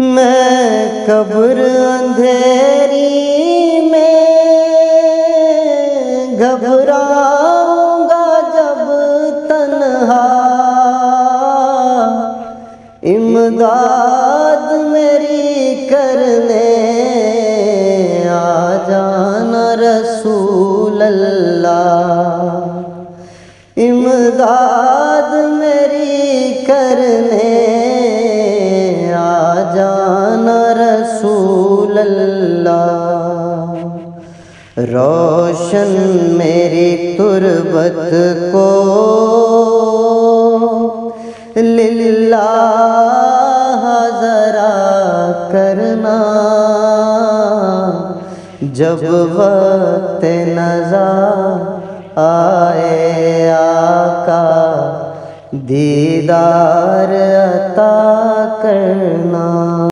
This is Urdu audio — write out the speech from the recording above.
میں قبر اندھیری میں گھبراؤں گا جب تنہا، امداد میری کرنے آ جانا رسول اللہ، امداد میری کرنے آ جانا رسول اللہ، روشن میری تربت کو للہ ذرا کرنا، جب وقت نزا آئے آقا دیدار عطا کرنا۔